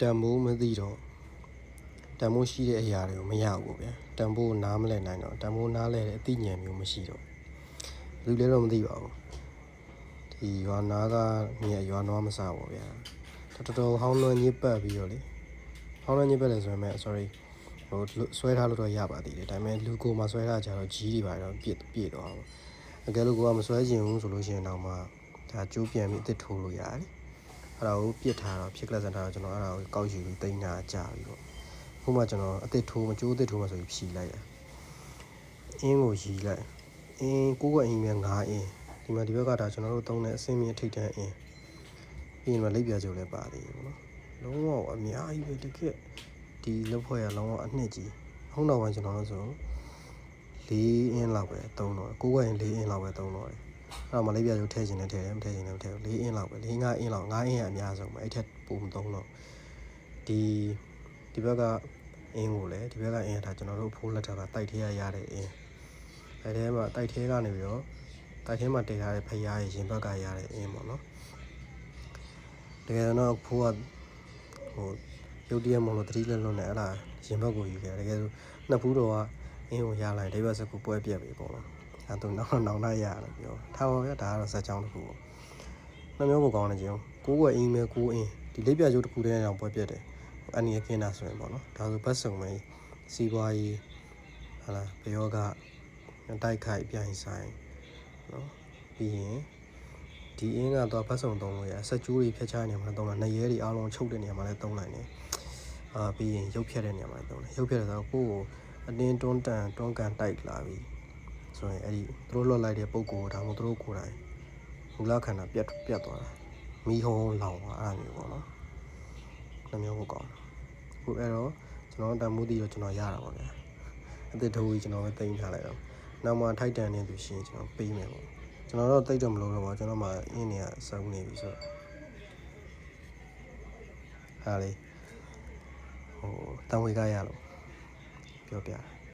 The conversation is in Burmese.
တန်ဖိုးမသိတော့တန်ဖိုးရှိတဲ့အရာတွေကိုမရဘူးဗျာတန်ဖိုးနားမလဲနိုင်တော့တန်ဖိုးနားလဲတဲ့အသိဉာဏ်မျိုးမရှိတော့လူလည်းတော့မသိပါဘူးဒီရွာနာကမြေရွာနွားမစားပါဗျာတော်တော်ဟောင်းလွှမ်းညစ်ပတ်ပြီးတော့လေဟောင်းလွှမ်းညစ်ပတ်လဲဆိုရင် sorry ဟိုဆွဲထားလို့တော့ရပါသေးတယ်ဒါပေမဲ့လူကိုမှဆွဲထားကြတော့ကြီးတွေပါတော့ပြည့်တော့အကယ်လို့ကိုကမဆွဲချင်ဘူးဆိုလို့ရှိရင်တော့မှဒါကျိုးပြန်ပြီးအစ်စ်ထိုးလို့ရတယ်အဲ့ဒါကိုပြစ်ထားတော့ဖြစ်ကလစံထားတော့ကျွန်တော်အဲ့ဒါကိုကောက်ယူပြီးတိန်းတာကြာပြီပေါ့ခုမှကျွန်တော်အစ်စ်ထိုးမကျိုးအစ်စ်ထိုးမှဆိုပြီးဖြီလိုက်တယ်အင်းကိုရီလိုက်အင်းကိုကအင်းမြန်9အင်းဒီမှာဒီဘက်ကဒါကျွန်တော်တို့သုံးတဲ့အစင်းမြင့်ထိတ်တန်းအင်းပြီးရင်လိပ်ပြာကျုပ်လည်းပါသေးတယ်ပေါ့နော်လုံးဝအများကြီးပဲတကယ်ဒီလောက်ဖွဲ့ရလုံးဝအနှစ်ကြီးဟုံးတော်ပိုင်းကျွန်တော်တို့ဆို4အင်းလောက်ပဲသုံးတော့ကိုကရင်4အင်းလောက်ပဲသုံးတော့တယ်အဲ့တော့မလိပ်ပြာကျုပ်ထည့်ခြင်းနဲ့ထည့်တယ်မထည့်ခြင်းနဲ့မထည့်ဘူး4အင်းလောက်ပဲ4 5အင်းလောက်9အင်းကအများဆုံးပဲအဲ့ထက်ပိုမသုံးတော့ဒီဘက်ကအင်းကိုလည်းဒီဘက်ကအင်းဒါကျွန်တော်တို့ဖိုးလက်ထက်ကတိုက်ထဲရတဲ့အင်းအဲ့ထဲမှာတိုက်ထဲကနေပြီးတော့တိုက်ထဲမှာတည်ထားတဲ့ဖရားရဲ့ရင်ဘက်ကရတဲ့အင်းပေါ့နော်တကယ်တော့ဖိုးကဟိုရုပ်တရက်မလို့တတိလက်လုံးနဲ့အဲ့ဒါရင်ဘက်ကိုယူခဲ့တကယ်ဆိုနှစ်ဖူးတော်ကအင်းကိုရလိုက်ဒိဗတ်စကူပွဲပြက်ပြီပေါ့နော်အဲ့တော့နောင်လာရတယ်ပြောထားပါဗျာဒါကတော့စက်ကြောင်းတစ်ခုပေါ့နှမျိုးကိုကောင်းနေကြအောင်ကိုကအင်းမဲကိုအင်းဒီလိပ်ပြကျိုးတစ်ခုတည်းနဲ့တော့ပွဲပြက်တယ်အန်နီရကင်းတာဆိုရင်ပေါ့နော်ဒါဆိုဘတ်စုံပဲစီးပွားရေးဟာလားဘယောကတိုက်ခိုက်ပြိုင်ဆိုင်နော်ပြီးရင်ဒီအင်းကတော့ဘတ်စုံသုံးလို့ရဆက်ကျိုးတွေဖျက်ချနေမှာသုံးတာနေရဲတွေအားလုံးချုပ်တဲ့နေရာမှာလည်းသုံးနိုင်တယ်ပြီးရင်ရုပ်ဖြတ်တဲ့နေရာမှာသုံးတယ်ရုပ်ဖြတ်တဲ့ဆိုတော့ကိုယ့်ကိုအတင်းတွန်းကန်တိုက်လာပြီဆိုရင်အဲ့ဒီသူတို့လွတ်လိုက်တဲ့ပုံကိုဒါမှမဟုတ်သူတို့ကိုယ်တိုင်မူလခန္ဓာပြတ်သွားတာမီးဟုံးလောင်သွားအဲ့လိုမျိုးပေါ့နော်နှမျိုးကိုကောင်းခုအဲ့တော့ကျွန်တော်တန်မိုးတီတော့ကျွန်တော်ရတာပါဗျာအစ်စ်ထိုးကြီးကျွန်တော်ပဲတင်ထားလိုက်တော့နောက်မှထိုက်တန်နေသူရှင်ကျွန်တော်ပေးမယ်ပေါ့ကျွန်တော်တော့တိတ်တော့မလို့တော့ပါကျွန်တော်မှအင်းနေရစုံနေပြီဆိုတော့ဟာလေဟိုတန်ဝေကရလို့ပြောပြ